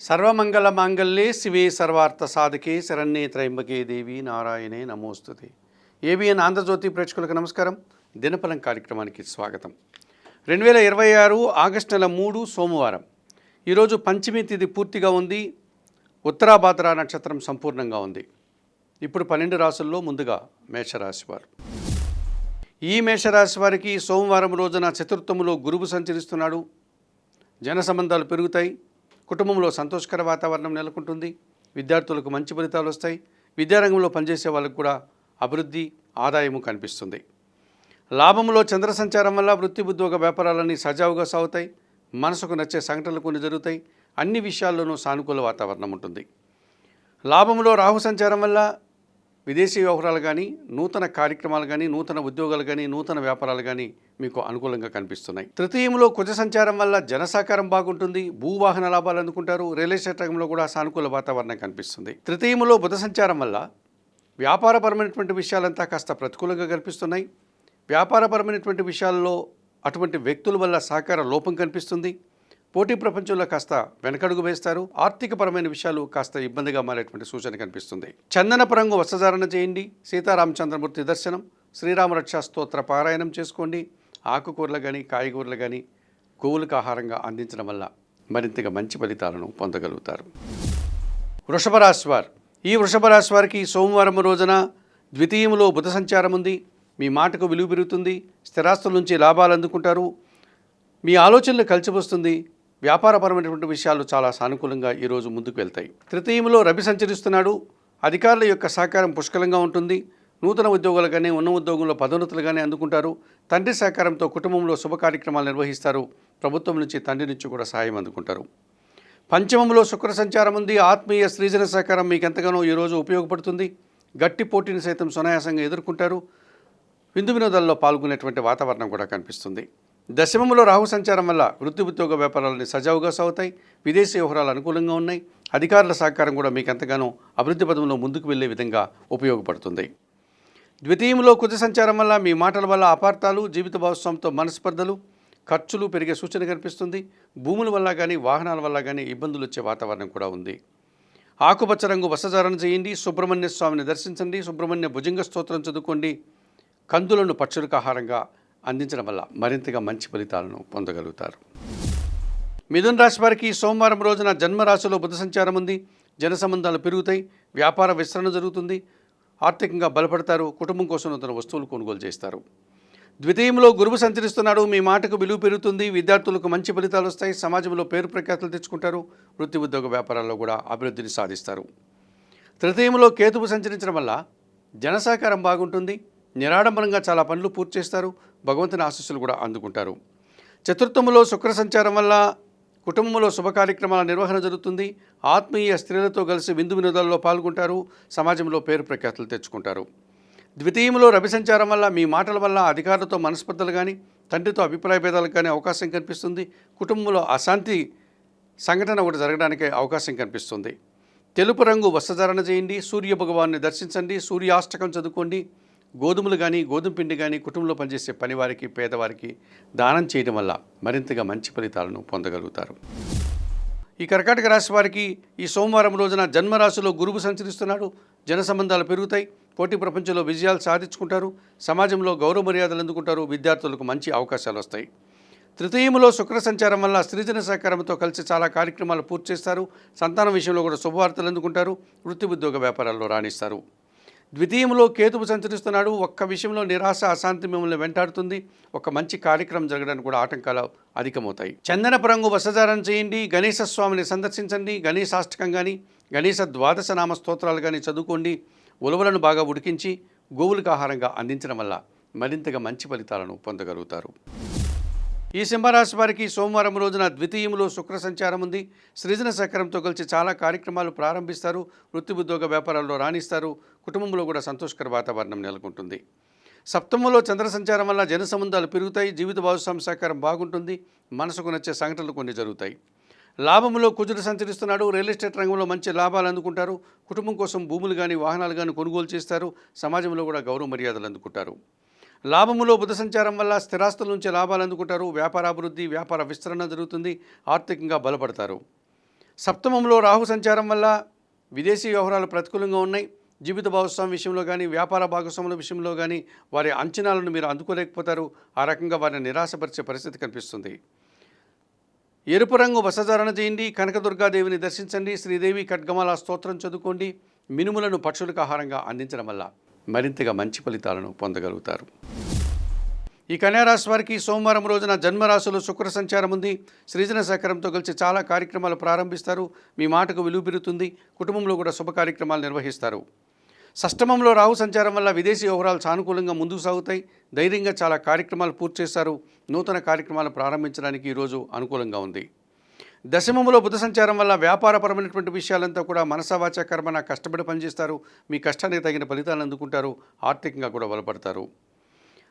సర్వమంగళ మాంగళ్యే శివే సర్వార్థ సాధకే శరణ్యే త్రయంబకే దేవి నారాయణే నమోస్తుతే. ఏబిఎన్ ఆంధ్రజ్యోతి ప్రేక్షకులకు నమస్కారం. దినఫలం కార్యక్రమానికి స్వాగతం. 2026 ఆగస్టు నెల 3 సోమవారం. ఈరోజు పంచమి తిథి పూర్తిగా ఉంది. ఉత్తరాభాద్ర నక్షత్రం సంపూర్ణంగా ఉంది. ఇప్పుడు 12 రాశుల్లో ముందుగా మేషరాశి వారు. ఈ మేషరాశి వారికి సోమవారం రోజున చతుర్థములో గురువు సంచరిస్తున్నాడు. జన సంబంధాలు పెరుగుతాయి. కుటుంబంలో సంతోషకర వాతావరణం నెలకొంటుంది. విద్యార్థులకు మంచి ఫలితాలు వస్తాయి. విద్యారంగంలో పనిచేసే వాళ్ళకు కూడా అభివృద్ధి, ఆదాయము కనిపిస్తుంది. లాభంలో చంద్ర సంచారం వల్ల వృత్తి ఉద్యోగ వ్యాపారాలన్నీ సజావుగా సాగుతాయి. మనసుకు నచ్చే సంఘటనలు కొన్ని జరుగుతాయి. అన్ని విషయాల్లోనూ సానుకూల వాతావరణం ఉంటుంది. లాభంలో రాహు సంచారం వల్ల విదేశీ వ్యవహారాలు కానీ, నూతన కార్యక్రమాలు కానీ, నూతన ఉద్యోగాలు కానీ, నూతన వ్యాపారాలు కానీ మీకు అనుకూలంగా కనిపిస్తున్నాయి. తృతీయంలో కుజ సంచారం వల్ల జన సహకారం బాగుంటుంది. భూవాహన లాభాలు అందుకుంటారు. రియల్ ఎస్టేట్ రంగంలో కూడా సానుకూల వాతావరణం కనిపిస్తుంది. తృతీయంలో బుధ సంచారం వల్ల వ్యాపారపరమైనటువంటి విషయాలంతా కాస్త ప్రతికూలంగా కనిపిస్తున్నాయి. వ్యాపారపరమైనటువంటి విషయాల్లో అటువంటి వ్యక్తుల వల్ల సహకార లోపం కనిపిస్తుంది. పోటీ ప్రపంచంలో కాస్త వెనకడుగు వేస్తారు. ఆర్థికపరమైన విషయాలు కాస్త ఇబ్బందిగా మారేటువంటి సూచన కనిపిస్తుంది. చందనపు రంగు వస్త్రధారణ చేయండి. సీతారామచంద్రమూర్తి దర్శనం, శ్రీరామరక్షా స్తోత్ర పారాయణం చేసుకోండి. ఆకుకూరలు కానీ, కాయగూరలు కానీ గోవులకు ఆహారంగా అందించడం వల్ల మరింతగా మంచి ఫలితాలను పొందగలుగుతారు. వృషభ రాశి వారు. ఈ వృషభ రాశి వారికి సోమవారం రోజున ద్వితీయంలో బుధ సంచారం ఉంది. మీ మాటకు విలువ పెరుగుతుంది. స్థిరాస్తుల నుంచి లాభాలు అందుకుంటారు. మీ ఆలోచనలు కలిసి వస్తుంది. వ్యాపారపరమైనటువంటి విషయాలు చాలా సానుకూలంగా ఈరోజు ముందుకు వెళ్తాయి. తృతీయంలో రవి సంచరిస్తున్నాడు. అధికారుల యొక్క సహకారం పుష్కలంగా ఉంటుంది. నూతన ఉద్యోగాలు కానీ, ఉన్న ఉద్యోగంలో పదోన్నతులు కానీ అందుకుంటారు. తండ్రి సహకారంతో కుటుంబంలో శుభ కార్యక్రమాలు నిర్వహిస్తారు. ప్రభుత్వం నుంచి, తండ్రి నుంచి కూడా సహాయం అందుకుంటారు. పంచమంలో శుక్ర సంచారం ఉంది. ఆత్మీయ సృజన సహకారం మీకు ఎంతగానో ఈరోజు ఉపయోగపడుతుంది. గట్టి పోటీని సైతం సునాయాసంగా ఎదుర్కొంటారు. విందు వినోదాల్లో పాల్గొనేటువంటి వాతావరణం కూడా కనిపిస్తుంది. దశమంలో రాహు సంచారం వల్ల వృత్తి ఉద్యోగ వ్యాపారాలని సజావుగా సాగుతాయి. విదేశీ వ్యవహారాలు అనుకూలంగా ఉన్నాయి. అధికారుల సహకారం కూడా మీకు ఎంతగానో అభివృద్ధి పదంలో ముందుకు వెళ్లే విధంగా ఉపయోగపడుతుంది. ద్వితీయంలో కుజ సంచారం వల్ల మీ మాటల వల్ల అపార్థాలు, జీవిత భాగస్వామితో మనస్పర్ధలు, ఖర్చులు పెరిగే సూచన కనిపిస్తుంది. భూముల వల్ల కానీ, వాహనాల వల్ల కానీ ఇబ్బందులు వచ్చే వాతావరణం కూడా ఉంది. ఆకుపచ్చ రంగు వస్త్రధారణ చేయండి. సుబ్రహ్మణ్య స్వామిని దర్శించండి. సుబ్రహ్మణ్య భుజంగ స్తోత్రం చదువుకోండి. కందులను పక్షులకు ఆహారంగా అందించడం వల్ల మరింతగా మంచి ఫలితాలను పొందగలుగుతారు. మిథున రాశి వారికి సోమవారం రోజున జన్మరాశిలో బుధ సంచారం ఉంది. జన సంబంధాలు పెరుగుతాయి. వ్యాపార విస్తరణ జరుగుతుంది. ఆర్థికంగా బలపడతారు. కుటుంబం కోసం నూతన వస్తువులు కొనుగోలు చేస్తారు. ద్వితీయంలో గురువు సంచరిస్తున్నాడు. మీ మాటకు విలువ పెరుగుతుంది. విద్యార్థులకు మంచి ఫలితాలు వస్తాయి. సమాజంలో పేరు ప్రఖ్యాతులు తెచ్చుకుంటారు. వృత్తి ఉద్యోగ వ్యాపారాల్లో కూడా అభివృద్ధిని సాధిస్తారు. తృతీయంలో కేతువు సంచరించడం వల్ల జన సహకారం బాగుంటుంది. నిరాడంబరంగా చాలా పనులు పూర్తి చేస్తారు. భగవంతుని ఆశీస్సులు కూడా అందుకుంటారు. చతుర్థములో శుక్ర సంచారం వల్ల కుటుంబంలో శుభ కార్యక్రమాల నిర్వహణ జరుగుతుంది. ఆత్మీయ స్త్రీలతో కలిసి విందు వినోదాల్లో పాల్గొంటారు. సమాజంలో పేరు ప్రఖ్యాతులు తెచ్చుకుంటారు. ద్వితీయంలో రవి సంచారం వల్ల మీ మాటల వల్ల అధికారులతో మనస్పర్ధలు కానీ, తండ్రితో అభిప్రాయ భేదాలకు కానీ అవకాశం కనిపిస్తుంది. కుటుంబంలో అశాంతి సంఘటన ఒకటి జరగడానికి అవకాశం కనిపిస్తుంది. తెలుపు రంగు వస్త్రధారణ చేయండి. సూర్య భగవాన్ని దర్శించండి. సూర్యాష్టకం చదువుకోండి. గోధుమలు కానీ, గోధుమ పిండి కానీ కుటుంబంలో పనిచేసే పనివారికి, పేదవారికి దానం చేయడం వల్ల మరింతగా మంచి ఫలితాలను పొందగలుగుతారు. ఈ కర్కాటక రాశి వారికి ఈ సోమవారం రోజున జన్మరాశిలో గురువు సంచరిస్తున్నాడు. జన సంబంధాలు పెరుగుతాయి. పోటీ ప్రపంచంలో విజయాలు సాధించుకుంటారు. సమాజంలో గౌరవ మర్యాదలు అందుకుంటారు. విద్యార్థులకు మంచి అవకాశాలు వస్తాయి. తృతీయంలో శుక్ర సంచారం వల్ల సృజన సహకారంతో కలిసి చాలా కార్యక్రమాలు పూర్తి చేస్తారు. సంతానం విషయంలో కూడా శుభవార్తలు అందుకుంటారు. వృత్తి ఉద్యోగ వ్యాపారాల్లో రాణిస్తారు. ద్వితీయంలో కేతువు సంచరిస్తున్నాడు. ఒక్క విషయంలో నిరాశ, అశాంతి మిమ్మల్ని వెంటాడుతుంది. ఒక మంచి కార్యక్రమం జరగడానికి కూడా ఆటంకాలు అధికమవుతాయి. చందనపు రంగు వస్త్రధారణ చేయండి. గణేశ స్వామిని సందర్శించండి. గణేశాష్టకం కానీ, గణేశ ద్వాదశ నామ స్తోత్రాలు కానీ చదువుకోండి. ఉలవలను బాగా ఉడికించి గోవులకు ఆహారంగా అందించడం వల్ల మరింతగా మంచి ఫలితాలను పొందగలుగుతారు. ఈ సింహరాశి వారికి సోమవారం రోజున ద్వితీయంలో శుక్ర సంచారం ఉంది. సృజన సహకారంతో కలిసి చాలా కార్యక్రమాలు ప్రారంభిస్తారు. వృత్తి ఉద్యోగ వ్యాపారాల్లో రాణిస్తారు. కుటుంబంలో కూడా సంతోషకర వాతావరణం నెలకొంటుంది. సప్తమంలో చంద్ర సంచారం వల్ల జన సంబంధాలు పెరుగుతాయి. జీవిత భాగస్వామి సహకారం బాగుంటుంది. మనసుకు నచ్చే సంఘటనలు కొన్ని జరుగుతాయి. లాభంలో కుజుడు సంచరిస్తున్నాడు. రియల్ ఎస్టేట్ రంగంలో మంచి లాభాలు అందుకుంటారు. కుటుంబం కోసం భూములు కానీ, వాహనాలు కానీ కొనుగోలు చేస్తారు. సమాజంలో కూడా గౌరవ మర్యాదలు అందుకుంటారు. లాభములో బుధ సంచారం వల్ల స్థిరాస్తుల నుంచి లాభాలు అందుకుంటారు. వ్యాపారాభివృద్ధి, వ్యాపార విస్తరణ జరుగుతుంది. ఆర్థికంగా బలపడతారు. సప్తమంలో రాహు సంచారం వల్ల విదేశీ వ్యవహారాలు ప్రతికూలంగా ఉన్నాయి. జీవిత భాగస్వామి విషయంలో కానీ, వ్యాపార భాగస్వాముల విషయంలో కానీ వారి అంచనాలను మీరు అందుకోలేకపోతారు. ఆ రకంగా వారిని నిరాశపరిచే పరిస్థితి కనిపిస్తుంది. ఎరుపు రంగు వస్త్రధారణ చేయండి. కనకదుర్గాదేవిని దర్శించండి. శ్రీదేవి ఖడ్గమాల స్తోత్రం చదువుకోండి. మినుములను పక్షులకు ఆహారంగా అందించడం వల్ల మరింతగా మంచి ఫలితాలను పొందగలుగుతారు. ఈ కన్యారాశి వారికి సోమవారం రోజున జన్మరాశిలో శుక్ర సంచారం ఉంది. సృజన సహకారంతో కలిసి చాలా కార్యక్రమాలు ప్రారంభిస్తారు. మీ మాటకు విలువ పెరుగుతుంది. కుటుంబంలో కూడా శుభ కార్యక్రమాలు నిర్వహిస్తారు. షష్టమంలో రాహు సంచారం వల్ల విదేశీ వ్యవహారాలు సానుకూలంగా ముందుకు సాగుతాయి. ధైర్యంగా చాలా కార్యక్రమాలు పూర్తి చేస్తారు. నూతన కార్యక్రమాలు ప్రారంభించడానికి ఈరోజు అనుకూలంగా ఉంది. దశమంలో బుధ సంచారం వల్ల వ్యాపారపరమైనటువంటి విషయాలంతా కూడా మనసావాచ కర్మన కష్టపడి పనిచేస్తారు. మీ కష్టానికి తగిన ఫలితాలను అందుకుంటారు. ఆర్థికంగా కూడా బలపడతారు.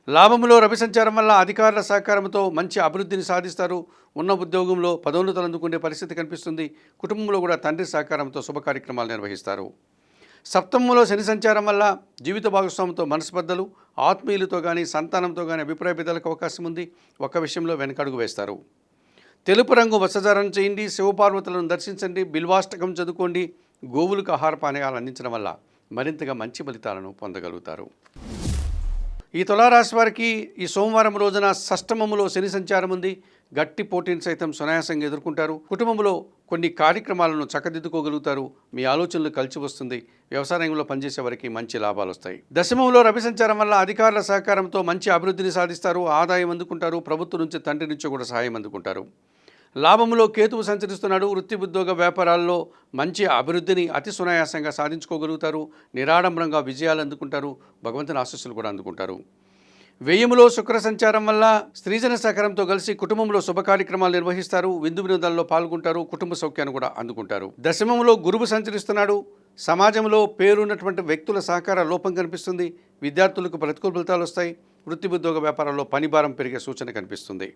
లాభంలో రవి సంచారం వల్ల అధికారుల సహకారంతో మంచి అభివృద్ధిని సాధిస్తారు. ఉన్న ఉద్యోగంలో పదోన్నతులు అందుకునే పరిస్థితి కనిపిస్తుంది. కుటుంబంలో కూడా తండ్రి సహకారంతో శుభ కార్యక్రమాలు నిర్వహిస్తారు. సప్తమంలో శని సంచారం వల్ల జీవిత భాగస్వామితో మనస్పర్ధలు, ఆత్మీయులతో కానీ సంతానంతో కానీ అభిప్రాయ భేదాలకు అవకాశం ఉంది. ఒక్క విషయంలో వెనకడుగు వేస్తారు. తెలుపు రంగు వస్త్రధారణ చేయండి. శివపార్వతులను దర్శించండి. బిల్వాష్టకం చదువుకోండి. గోవులకు ఆహార పానీయాలు అందించడం వల్ల మరింతగా మంచి ఫలితాలను పొందగలుగుతారు. ఈ తులారాశి వారికి ఈ సోమవారం రోజున షష్టమములో శని సంచారం ఉంది. గట్టి పోటీని సైతం సునాయాసంగా ఎదుర్కొంటారు. కుటుంబంలో కొన్ని కార్యక్రమాలను చక్కదిద్దుకోగలుగుతారు. మీ ఆలోచనలు కలిసి వస్తుంది. వ్యవసాయ రంగంలో పనిచేసే వారికి మంచి లాభాలు వస్తాయి. దశమంలో రవి సంచారం వల్ల అధికారుల సహకారంతో మంచి అభివృద్ధిని సాధిస్తారు. ఆదాయం అందుకుంటారు. ప్రభుత్వం నుంచి తండ్రి నుంచి కూడా సహాయం అందుకుంటారు. లాభంలో కేతువు సంచరిస్తున్నాడు. వృత్తి ఉద్యోగ వ్యాపారాల్లో మంచి అభివృద్ధిని అతి సునాయాసంగా సాధించుకోగలుగుతారు. నిరాడంబరంగా విజయాలు అందుకుంటారు. భగవంతుని ఆశీస్సులు కూడా అందుకుంటారు. వ్యయములో శుక్ర సంచారం వల్ల స్త్రీజన సహకారంతో కలిసి కుటుంబంలో శుభ కార్యక్రమాలు నిర్వహిస్తారు. విందు వినోదాల్లో పాల్గొంటారు. కుటుంబ సౌఖ్యాన్ని కూడా అందుకుంటారు. దశమంలో గురువు సంచరిస్తున్నాడు. సమాజంలో పేరున్నటువంటి వ్యక్తుల సహకార లోపం కనిపిస్తుంది. విద్యార్థులకు ప్రతికూల ఫలితాలు వస్తాయి. వృత్తి ఉద్యోగ వ్యాపారాల్లో పనిభారం పెరిగే సూచన కనిపిస్తుంది.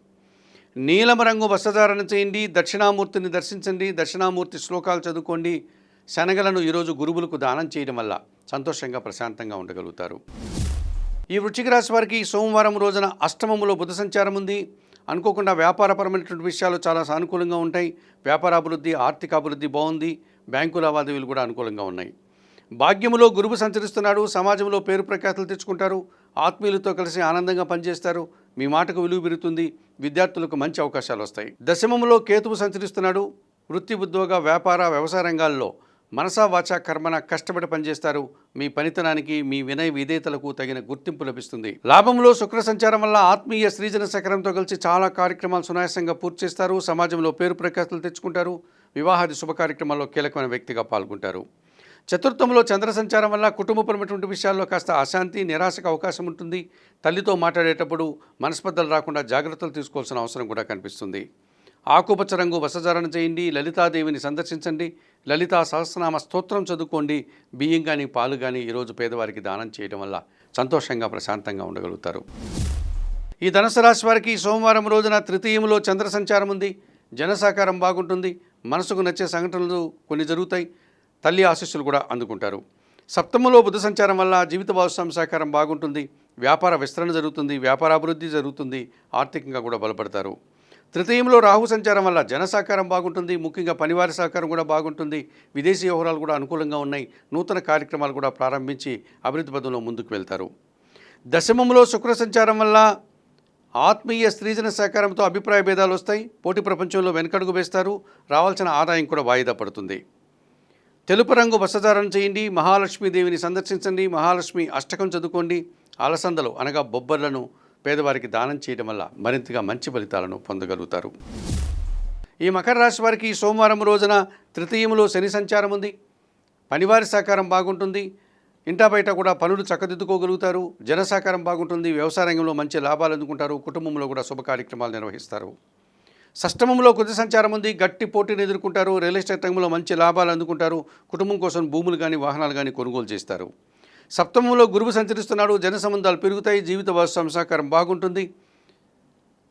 నీలమ రంగు వస్త్రధారణ చేయండి. దక్షిణామూర్తిని దర్శించండి. దక్షిణామూర్తి శ్లోకాలు చదువుకోండి. శనగలను ఈరోజు గురువులకు దానం చేయడం వల్ల సంతోషంగా ప్రశాంతంగా ఉండగలుగుతారు. ఈ వృశ్చిక రాశి వారికి సోమవారం రోజున అష్టమములో బుధ సంచారం ఉంది. అనుకోకుండా వ్యాపారపరమైనటువంటి విషయాలు చాలా సానుకూలంగా ఉంటాయి. వ్యాపార అభివృద్ధి, ఆర్థిక అభివృద్ధి బాగుంది. బ్యాంకు లావాదేవీలు కూడా అనుకూలంగా ఉన్నాయి. భాగ్యములో గురువు సంచరిస్తున్నాడు. సమాజంలో పేరు ప్రఖ్యాతులు తెచ్చుకుంటారు. ఆత్మీయులతో కలిసి ఆనందంగా పనిచేస్తారు. మీ మాటకు విలువ పెరుగుతుంది. విద్యార్థులకు మంచి అవకాశాలు వస్తాయి. దశమములో కేతువు సంచరిస్తున్నాడు. వృత్తి ఉద్యోగ వ్యాపార వ్యవసాయ రంగాల్లో మనసా వాచా కర్మన కష్టపడి పనిచేస్తారు. మీ పనితనానికి, మీ వినయ విధేయతలకు తగిన గుర్తింపు లభిస్తుంది. లాభంలో శుక్ర సంచారం వల్ల ఆత్మీయ స్త్రీజన సహకారంతో కలిసి చాలా కార్యక్రమాలు సునాయాసంగా పూర్తి చేస్తారు. సమాజంలో పేరు ప్రఖ్యాతులు తెచ్చుకుంటారు. వివాహాది శుభ కార్యక్రమాల్లో కీలకమైన వ్యక్తిగా పాల్గొంటారు. చతుర్థంలో చంద్ర సంచారం వల్ల కుటుంబపరమైనటువంటి విషయాల్లో కాస్త అశాంతి, నిరాశకు అవకాశం ఉంటుంది. తల్లితో మాట్లాడేటప్పుడు మనస్పర్ధలు రాకుండా జాగ్రత్తలు తీసుకోవాల్సిన అవసరం కూడా కనిపిస్తుంది. ఆకుపచ్చ రంగు వస్త్రధారణ చేయండి. లలితాదేవిని సందర్శించండి. లలితా సహస్రనామ స్తోత్రం చదువుకోండి. బియ్యం కానీ పాలు కానీ ఈరోజు పేదవారికి దానం చేయడం వల్ల సంతోషంగా ప్రశాంతంగా ఉండగలుగుతారు. ఈ ధనుసు రాశి వారికి సోమవారం రోజున తృతీయంలో చంద్ర సంచారం ఉంది. జనసహకారం బాగుంటుంది. మనసుకు నచ్చే సంఘటనలు కొన్ని జరుగుతాయి. తల్లి ఆశీస్సులు కూడా అందుకుంటారు. సప్తమంలో బుధ సంచారం వల్ల జీవిత భాగస్వామి సహకారం బాగుంటుంది. వ్యాపార విస్తరణ జరుగుతుంది. వ్యాపారాభివృద్ధి జరుగుతుంది. ఆర్థికంగా కూడా బలపడతారు. తృతీయంలో రాహు సంచారం వల్ల జన సహకారం బాగుంటుంది. ముఖ్యంగా పనివారి సహకారం కూడా బాగుంటుంది. విదేశీ వ్యవహారాలు కూడా అనుకూలంగా ఉన్నాయి. నూతన కార్యక్రమాలు కూడా ప్రారంభించి అభివృద్ధి పదంలో ముందుకు వెళ్తారు. దశమంలో శుక్ర సంచారం వల్ల ఆత్మీయ స్త్రీజన సహకారంతో అభిప్రాయ భేదాలు వస్తాయి. పోటీ ప్రపంచంలో వెనకడుగు వేస్తారు. రావాల్సిన ఆదాయం కూడా వాయిదా పడుతుంది. తెలుపు రంగు వస్త్రధారణ చేయండి. మహాలక్ష్మీదేవిని సందర్శించండి. మహాలక్ష్మి అష్టకం చదువుకోండి. అలసందలు అనగా బొబ్బర్లను పేదవారికి దానం చేయడం వల్ల మరింతగా మంచి ఫలితాలను పొందగలుగుతారు. ఈ మకర రాశి వారికి సోమవారం రోజున తృతీయంలో శని సంచారం ఉంది. పనివారి సహకారం బాగుంటుంది. ఇంటా బయట కూడా పనులు చక్కదిద్దుకోగలుగుతారు. జన సహకారం బాగుంటుంది. వ్యవసాయ రంగంలో మంచి లాభాలు అందుకుంటారు. కుటుంబంలో కూడా శుభ కార్యక్రమాలు నిర్వహిస్తారు. షష్టమంలో కుజ సంచారం ఉంది. గట్టి పోటీని ఎదుర్కొంటారు. రియల్ ఎస్టేట్ రంగంలో మంచి లాభాలు అందుకుంటారు. కుటుంబం కోసం భూములు కానీ వాహనాలు కానీ కొనుగోలు చేస్తారు. సప్తమంలో గురువు సంచరిస్తున్నాడు. జన సంబంధాలు పెరుగుతాయి. జీవిత భాగస్వామి సహకారం బాగుంటుంది.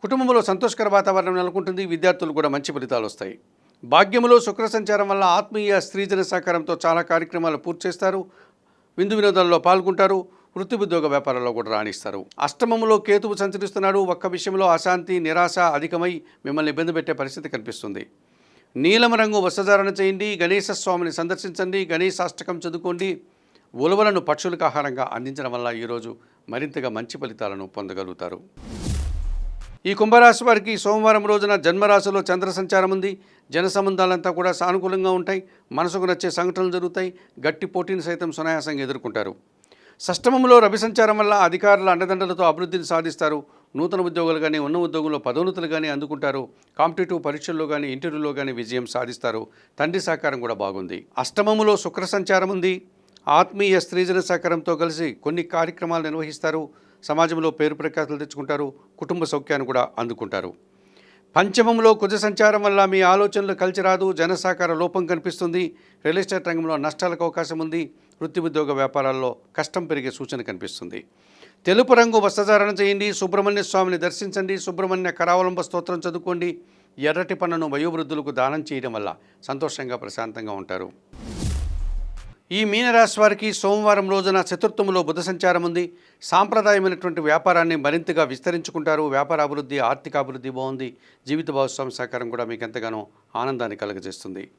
కుటుంబంలో సంతోషకర వాతావరణం నెలకొంటుంది. విద్యార్థులు కూడా మంచి ఫలితాలు వస్తాయి. భాగ్యములో శుక్ర సంచారం వల్ల ఆత్మీయ స్త్రీజన సహకారంతో చాలా కార్యక్రమాలు పూర్తి చేస్తారు. విందు వినోదాల్లో పాల్గొంటారు. వృత్తి ఉద్యోగ వ్యాపారాల్లో కూడా రాణిస్తారు. అష్టమంలో కేతువు సంచరిస్తున్నాడు. ఒక్క విషయంలో అశాంతి, నిరాశ అధికమై మిమ్మల్ని ఇబ్బంది పెట్టే పరిస్థితి కనిపిస్తుంది. నీలం రంగు వస్త్రధారణ చేయండి, గణేశ స్వామిని సందర్శించండి, గణేశాష్టకం చదువుకోండి. ఉలవలను పక్షులకు ఆహారంగా అందించడం వల్ల ఈరోజు మరింతగా మంచి ఫలితాలను పొందగలుగుతారు. ఈ కుంభరాశి వారికి సోమవారం రోజున జన్మరాశిలో చంద్ర సంచారం ఉంది. జన సంబంధాలంతా కూడా సానుకూలంగా ఉంటాయి. మనసుకు నచ్చే సంఘటనలు జరుగుతాయి. గట్టి పోటీని సైతం సునాయాసంగా ఎదుర్కొంటారు. షష్టమంలో రవి సంచారం వల్ల అధికారుల అండదండలతో అభివృద్ధిని సాధిస్తారు. నూతన ఉద్యోగులు కానీ, ఉన్న ఉద్యోగంలో పదోన్నతులు కానీ అందుకుంటారు. కాంపిటేటివ్ పరీక్షల్లో కానీ, ఇంటర్వ్యూలో కానీ విజయం సాధిస్తారు. తండ్రి సహకారం కూడా బాగుంది. అష్టమములో శుక్ర సంచారం ఉంది. ఆత్మీయ స్త్రీజన సహకారంతో కలిసి కొన్ని కార్యక్రమాలు నిర్వహిస్తారు. సమాజంలో పేరు ప్రఖ్యాతులు తెచ్చుకుంటారు. కుటుంబ సౌఖ్యాన్ని కూడా అందుకుంటారు. పంచమంలో కుజ సంచారం వల్ల మీ ఆలోచనలు కలిసి రాదు. జన సహకార లోపం కనిపిస్తుంది. రియల్ ఎస్టేట్ రంగంలో నష్టాలకు అవకాశం ఉంది. వృత్తి ఉద్యోగ వ్యాపారాల్లో కష్టం పెరిగే సూచన కనిపిస్తుంది. తెలుపు రంగు వస్త్రధారణ చేయండి. సుబ్రహ్మణ్య స్వామిని దర్శించండి. సుబ్రహ్మణ్య కరావలంబ స్తోత్రం చదువుకోండి. ఎర్రటి పన్నును వయోవృద్ధులకు దానం చేయడం వల్ల సంతోషంగా ప్రశాంతంగా ఉంటారు. ఈ మీనరాశి వారికి సోమవారం రోజున చతుర్థములో బుధ సంచారం ఉంది. సాంప్రదాయమైనటువంటి వ్యాపారాన్ని మరింతగా విస్తరించుకుంటారు. వ్యాపార అభివృద్ధి, ఆర్థిక అభివృద్ధి బాగుంది. జీవిత భాగస్వామి సహకారం కూడా మీకు ఎంతగానో ఆనందాన్ని కలుగజేస్తుంది.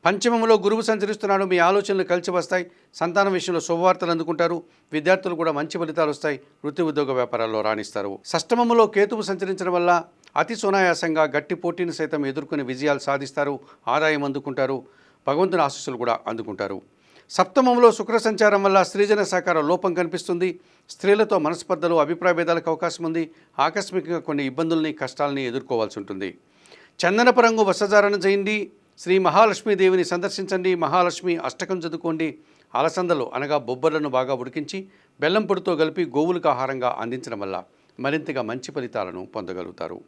పంచమంలో గురువు సంచరిస్తున్నాడు. మీ ఆలోచనలు కలిసి వస్తాయి. సంతానం విషయంలో శుభవార్తలు అందుకుంటారు. విద్యార్థులు కూడా మంచి ఫలితాలు వస్తాయి. వృత్తి ఉద్యోగ వ్యాపారాల్లో రాణిస్తారు. షష్టమంలో కేతువు సంచరించడం వల్ల అతి సునాయాసంగా గట్టి పోటీని సైతం ఎదుర్కొని విజయాలు సాధిస్తారు. ఆదాయం అందుకుంటారు. భగవంతుని ఆశీస్సులు కూడా అందుకుంటారు. సప్తమంలో శుక్ర సంచారం వల్ల స్త్రీజన సహకార లోపం కనిపిస్తుంది. స్త్రీలతో మనస్పర్ధలు, అభిప్రాయ భేదాలకు అవకాశం ఉంది. ఆకస్మికంగా కొన్ని ఇబ్బందుల్ని, కష్టాలని ఎదుర్కోవాల్సి ఉంటుంది. చందనపు రంగు వస్త్రధారణ చేయండి. శ్రీ మహాలక్ష్మీదేవిని సందర్శించండి. మహాలక్ష్మి అష్టకం చదువుకోండి. అలసందలు అనగా బొబ్బర్లను బాగా ఉడికించి బెల్లం పొడితో కలిపి గోవులకు ఆహారంగా అందించడం వల్ల మరింతగా మంచి ఫలితాలను పొందగలుగుతారు.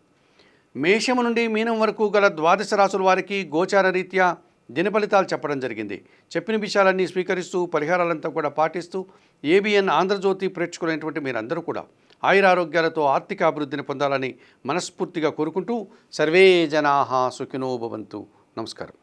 మేషము నుండి మీనం వరకు గల ద్వాదశ రాశుల వారికి గోచార రీత్యా దిన ఫలితాలు చెప్పడం జరిగింది. చెప్పిన విషయాలన్నీ స్వీకరిస్తూ పరిహారాలంతా కూడా పాటిస్తూ ఏబిఎన్ ఆంధ్రజ్యోతి ప్రేక్షకులైనటువంటి మీరందరూ కూడా ఆయురారోగ్యాలతో ఆర్థిక అభివృద్ధిని పొందాలని మనస్ఫూర్తిగా కోరుకుంటూ సర్వే జనాః సుఖినో భవంతు. నమస్కారం.